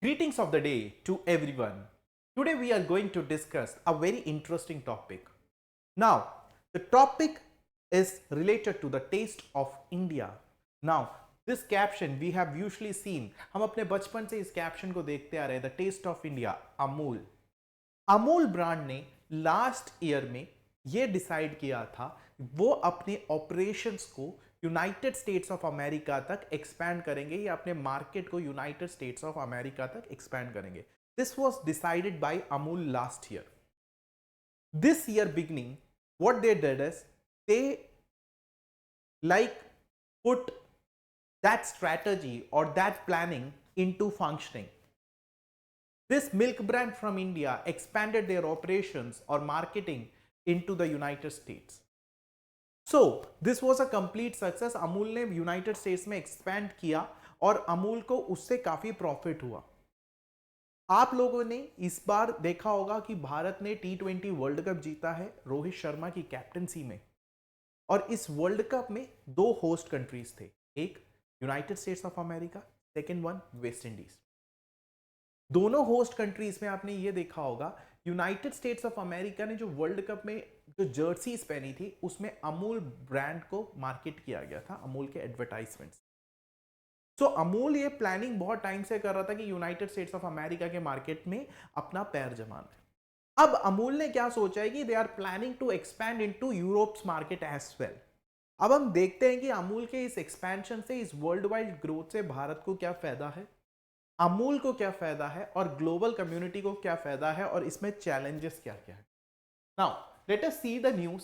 Greetings of the day to everyone. Today we are going to discuss a very interesting topic. Now, the topic is related to the taste of India. Now, this caption we have usually seen, हम अपने बचपन से इस caption को देखते आ रहे हैं, the taste of India, Amul. Amul brand ने लास्ट ईयर में ये डिसाइड किया था वो अपने ऑपरेशंस को यूनाइटेड स्टेट्स ऑफ अमेरिका तक एक्सपैंड करेंगे या अपने मार्केट को यूनाइटेड स्टेट्स ऑफ अमेरिका तक एक्सपैंड करेंगे। This was decided by Amul last year. This year beginning what they did is they like put that strategy or that planning into functioning. This milk brand from India expanded their operations or marketing into the United States. So this was a complete success. Amul ने United states में expand किया और अमूल को उससे काफी profit हुआ। आप लोगों ने इस बार देखा होगा कि भारत ने T20 वर्ल्ड कप जीता है रोहित शर्मा की कैप्टनसी में, और इस वर्ल्ड कप में दो होस्ट कंट्रीज थे, एक United States of America, second one West Indies. दोनों होस्ट कंट्रीज में आपने ये देखा होगा यूनाइटेड स्टेट्स ऑफ अमेरिका ने जो वर्ल्ड कप में जो जर्सीज पहनी थी उसमें अमूल ब्रांड को मार्केट किया गया था, अमूल के एडवर्टाइजमेंट्स। सो अमूल ये प्लानिंग बहुत टाइम से कर रहा था कि यूनाइटेड स्टेट्स ऑफ अमेरिका के मार्केट में अपना पैर जमाना है। अब अमूल ने क्या सोचा है कि they are planning to expand into Europe's market as well. अब हम देखते हैं कि अमूल के इस एक्सपेंशन से, इस वर्ल्ड वाइड ग्रोथ से भारत को क्या फायदा है, अमूल को क्या फायदा है और ग्लोबल कम्युनिटी को क्या फायदा है, और इसमें चैलेंजेस क्या क्या है। Now let us see the news.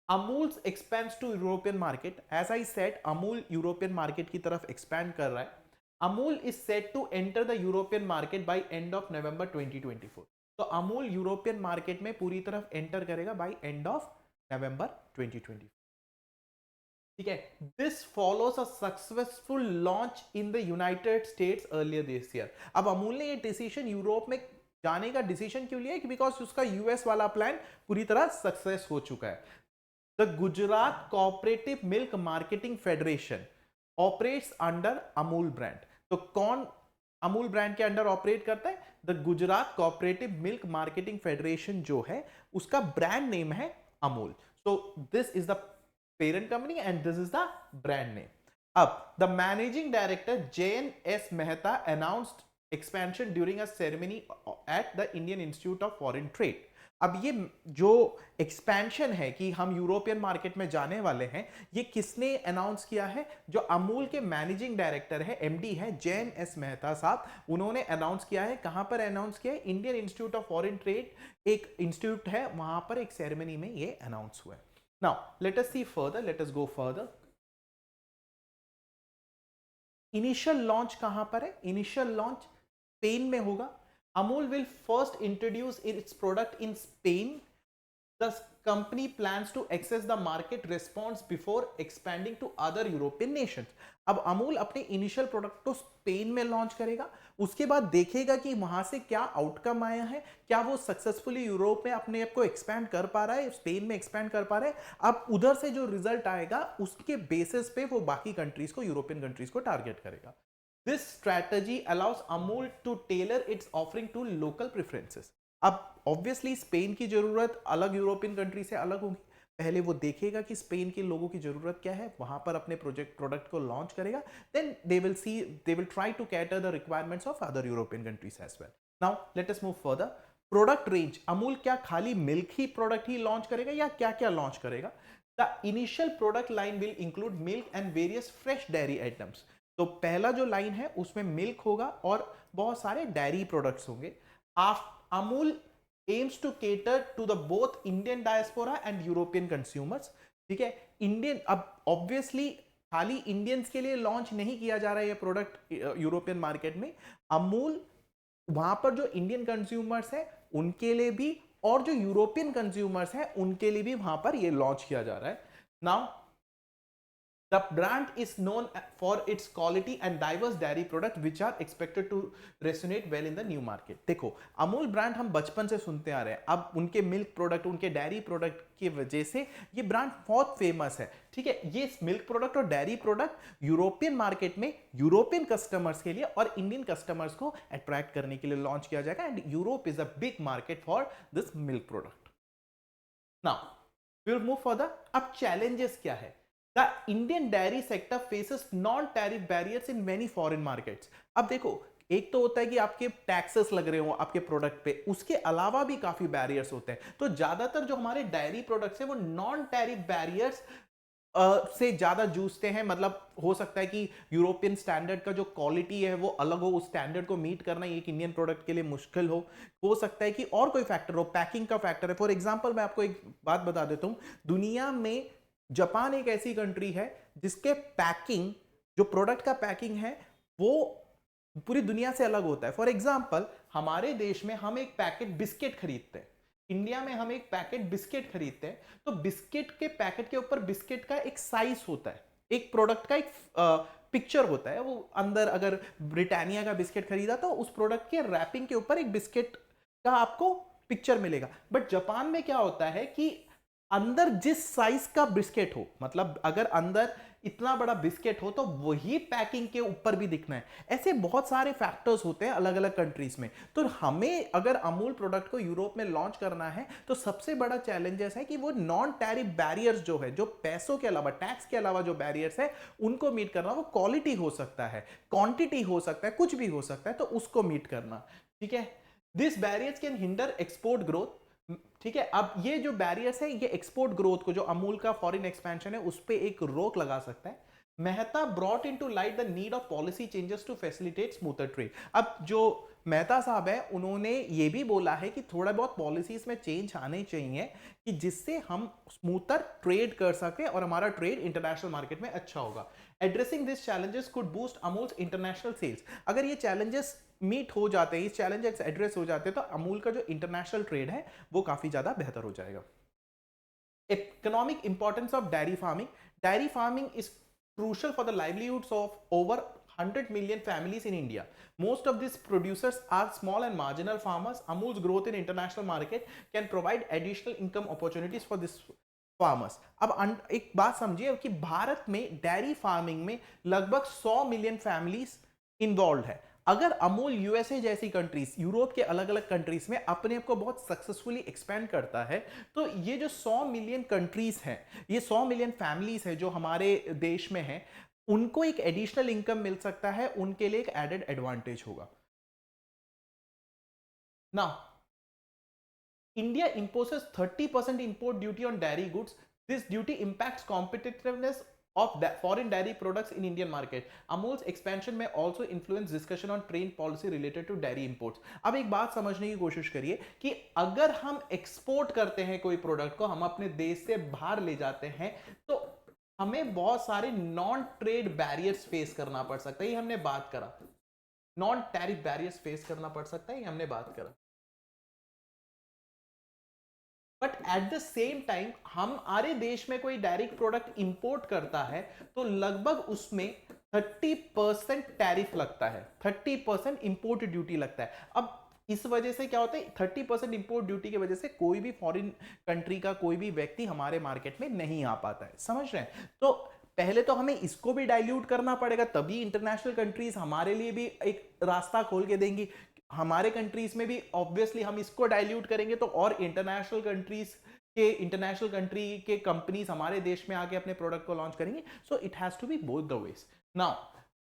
Amul's expands to European market. As I said, Amul European market की तरफ एक्सपैंड कर रहा है। Amul is set to enter the European market by end of November 2024। तो अमूल यूरोपियन मार्केट में पूरी तरफ एंटर करेगा बाय एंड ऑफ नवंबर 2024। ठीक है, this follows a successful launch in the United states earlier this year. अब अमूल ने ये डिसीजन यूरोप में जाने का डिसीजन क्यों लिया? बिकॉज उसका यूएस वाला प्लान पूरी तरह सक्सेस हो चुका है। The Gujarat cooperative milk marketing federation operates under Amul brand. तो कौन अमूल ब्रांड के अंडर ऑपरेट करता है? The Gujarat cooperative milk marketing federation जो है उसका ब्रांड नेम है Amul. So this is the parent company and this is the brand name. Up, the managing director JNS Mehta announced expansion during a ceremony at the Indian Institute of Foreign Trade. अब ये जो expansion है कि हम European market में जाने वाले हैं, ये किसने अनाउंस किया है? जो अमूल के मैनेजिंग डायरेक्टर है, एमडी है JNS मेहता साहब, उन्होंने अनाउंस किया है। कहां पर अनाउंस किया है? Indian institute of foreign trade, एक इंस्टीट्यूट है वहां पर, एक सेरेमनी में ये अनाउंस हुआ है। Now, let us see further. Let us go further. Initial launch कहां पर है? इनिशियल लॉन्च स्पेन में होगा। Amul will first introduce it's product in Spain. The company plans to access the market response before expanding to other European nations. अब अमूल अपने initial product को Spain में launch करेगा, उसके बाद देखेगा कि वहां से क्या आउटकम आया है, क्या वो सक्सेसफुली यूरोप में अपने आप को एक्सपैंड कर पा रहा है, स्पेन में एक्सपैंड कर पा रहा है। अब उधर से जो रिजल्ट आएगा उसके बेसिस पे वो बाकी कंट्रीज को, यूरोपियन कंट्रीज को टारगेट करेगा। This strategy allows Amul to tailor its offering to local preferences. अब ऑब्वियसली स्पेन की जरूरत अलग यूरोपियन कंट्री से अलग होगी। पहले वो देखेगा कि स्पेन के लोगों की जरूरत क्या है, वहां पर अपने प्रोडक्ट को लॉन्च करेगा। Then they will try to cater the requirements of other European countries as well. Now let us move further. Product range, Amul क्या खाली मिल्क ही प्रोडक्ट ही लॉन्च करेगा या क्या क्या लॉन्च करेगा? The initial product line will include milk and various fresh dairy items. तो पहला जो लाइन है उसमें मिल्क होगा और बहुत सारे डेयरी प्रोडक्ट्स होंगे। Amul aims to cater to the both Indian diaspora and European consumers. ठीक है, इंडियन, अब ऑब्वियसली खाली इंडियंस के लिए लॉन्च नहीं किया जा रहा है ये प्रोडक्ट यूरोपियन मार्केट में। अमूल वहां पर जो इंडियन कंज्यूमर्स है उनके लिए भी और जो यूरोपियन कंज्यूमर्स है उनके लिए भी वहां पर ये लॉन्च किया जा रहा है। Now The brand is known for its quality and diverse dairy products which are expected to resonate well in the new market. देखो अमूल ब्रांड हम बचपन से सुनते आ रहे हैं, अब उनके मिल्क प्रोडक्ट, उनके डेयरी प्रोडक्ट की वजह से ये ब्रांड बहुत फेमस है, ठीक है। ये मिल्क प्रोडक्ट और डेयरी प्रोडक्ट यूरोपियन मार्केट में यूरोपियन कस्टमर्स के लिए और इंडियन कस्टमर्स को अट्रैक्ट करने के लिए लॉन्च किया जाएगा, and Europe is a big market for this milk product. Now we will move for the, अब चैलेंजेस क्या है। The Indian dairy sector faces non-tariff barriers in many foreign markets. अब देखो, एक तो होता है कि आपके टैक्सेस लग रहे हो आपके प्रोडक्ट पे, उसके अलावा भी काफी बैरियर्स होते हैं। तो ज्यादातर जो हमारे डायरी प्रोडक्ट्स हैं वो नॉन टैरिफ बैरियर्स से ज्यादा जूझते हैं। मतलब हो सकता है कि यूरोपियन स्टैंडर्ड का जो क्वालिटी है वो अलग हो, उस स्टैंडर्ड को मीट करना एक इंडियन प्रोडक्ट के लिए मुश्किल हो सकता है कि और कोई फैक्टर हो, पैकिंग का फैक्टर है। फॉर एग्जांपल मैं आपको एक बात बता देता हूं, दुनिया में जापान एक ऐसी कंट्री है जिसके पैकिंग, जो प्रोडक्ट का पैकिंग है वो पूरी दुनिया से अलग होता है। फॉर एग्जांपल हमारे देश में हम एक पैकेट बिस्किट खरीदते हैं, इंडिया में हम एक पैकेट बिस्किट खरीदते हैं, तो बिस्किट के पैकेट के ऊपर बिस्किट का एक साइज होता है, एक प्रोडक्ट का एक पिक्चर होता है। वो अंदर अगर ब्रिटानिया का बिस्किट खरीदा तो उस प्रोडक्ट के रैपिंग के ऊपर एक बिस्किट का आपको पिक्चर मिलेगा। बट जापान में क्या होता है कि अंदर जिस साइज का बिस्किट हो, मतलब अगर अंदर इतना बड़ा बिस्किट हो तो वही पैकिंग के ऊपर भी दिखना है। ऐसे बहुत सारे फैक्टर्स होते हैं अलग अलग कंट्रीज में। तो हमें अगर अमूल प्रोडक्ट को यूरोप में लॉन्च करना है तो सबसे बड़ा चैलेंजेस है कि वो नॉन टैरिफ बैरियर्स जो है, जो पैसों के अलावा, टैक्स के अलावा जो बैरियर्स है उनको मीट करना। वो क्वालिटी हो सकता है, क्वांटिटी हो सकता है, कुछ भी हो सकता है, तो उसको मीट करना, ठीक है। This barriers can hinder export growth, ठीक है। अब ये जो बैरियर्स है ये एक्सपोर्ट ग्रोथ को, जो अमूल का फॉरेन एक्सपेंशन है उस पर एक रोक लगा सकता है। Mehta brought into light the need of policy changes to facilitate smoother trade. अब जो मेहता साहब है उन्होंने ये भी बोला है कि थोड़ा बहुत पॉलिसीज में चेंज आने चाहिए कि जिससे हम स्मूथर ट्रेड कर सके और हमारा ट्रेड इंटरनेशनल मार्केट में अच्छा होगा। Addressing this challenges could boost Amul's international sales. अगर ये चैलेंजेस मीट हो जाते हैं, इस चैलेंजेस एड्रेस हो जाते हैं, तो अमूल का जो इंटरनेशनल ट्रेड है वो काफी ज्यादा बेहतर हो जाएगा। Economic importance of dairy farming. Dairy farming is crucial for the livelihoods of over 100 million families in India. Most of these producers are small and marginal farmers. Amul's growth in international market can provide additional income opportunities for this farmers. अब एक बात समझिए कि भारत में dairy farming में लगभग 100 million families involve है। अगर अमूल यूएसए जैसी कंट्रीज, यूरोप के अलग अलग कंट्रीज में अपने आप को बहुत सक्सेसफुली एक्सपेंड करता है, तो ये जो 100 मिलियन कंट्रीज हैं, ये 100 मिलियन फैमिलीज है जो हमारे देश में है, उनको एक एडिशनल इनकम मिल सकता है, उनके लिए एक एडेड एडवांटेज होगा। ना India imposes 30% import duty on dairy goods. This duty impacts competitiveness of foreign dairy products in Indian market. Amul's expansion may also influence discussion on trade policy related to dairy imports. अब एक बात समझने की कोशिश करिए कि अगर हम एक्सपोर्ट करते हैं कोई प्रोडक्ट को, हम अपने देश से बाहर ले जाते हैं, तो हमें बहुत सारे नॉन ट्रेड बैरियर्स फेस करना पड़ सकता है। ये हमने बात करा, नॉन टैरिफ बैरियर्स फेस करना पड़ सकता है, ये हमने बात करा। But at the same time हमारे देश में कोई डायरेक्ट प्रोडक्ट इंपोर्ट करता है तो लगभग उसमें 30% टैरिफ लगता है, 30% इंपोर्ट ड्यूटी लगता है। अब इस वजह से क्या होता है, 30% इंपोर्ट ड्यूटी की वजह से कोई भी फॉरेन कंट्री का कोई भी व्यक्ति हमारे मार्केट में नहीं आ पाता है, समझ रहे हैं। तो पहले तो हमें इसको भी डाइल्यूट करना पड़ेगा, तभी इंटरनेशनल कंट्रीज हमारे लिए भी एक रास्ता खोल के देंगी। हमारे कंट्रीज में भी ऑब्वियसली हम इसको डाइल्यूट करेंगे तो और इंटरनेशनल कंट्री के कंपनीज हमारे देश में आके अपने प्रोडक्ट को लॉन्च करेंगे। So it has to be both the ways. Now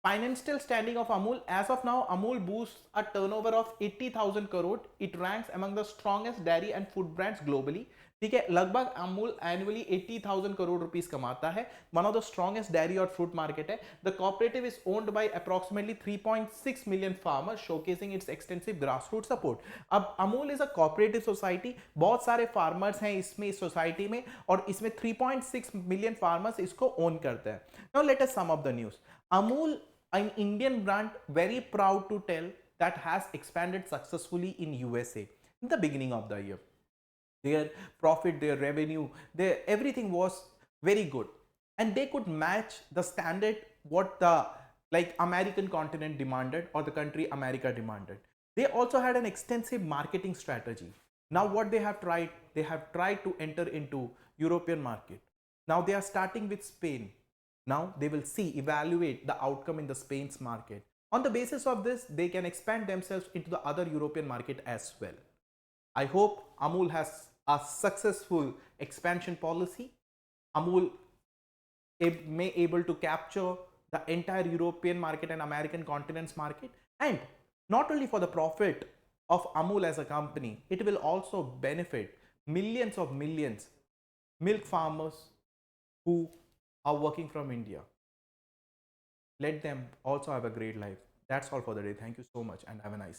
financial standing of Amul. As of now, Amul boasts a turnover of 80,000 crore. It ranks among the strongest dairy and food brands globally. ठीक है, लगभग Amul annually 80,000 crore rupees कमाता है, one of the strongest dairy और fruit market है। The cooperative is owned by approximately 3.6 million farmers, showcasing its extensive grassroot support. अब Amul is a cooperative society, बहुत सारे फार्मर्स हैं इसमें, इस सोसाइटी में, और इसमें 3.6 मिलियन फार्मर्स इसको ओन करते हैं। Now let us sum of the news. Amul, an Indian brand, very proud to tell, that has expanded successfully in USA in the beginning of the year. Their profit, their revenue, everything was very good. and they could match the standard what the like American continent demanded or the country America demanded. They also had an extensive marketing strategy. Now what they have tried to enter into European market. Now they are starting with Spain. Now they will see, evaluate the outcome in the Spain's market. On the basis of this, they can expand themselves into the other European market as well. I hope Amul has a successful expansion policy. Amul may able to capture the entire European market and American continent's market, and not only for the profit of Amul as a company, it will also benefit millions of millions milk farmers who are working from India. Let them also have a great life. That's all for the day. Thank you so much and have a nice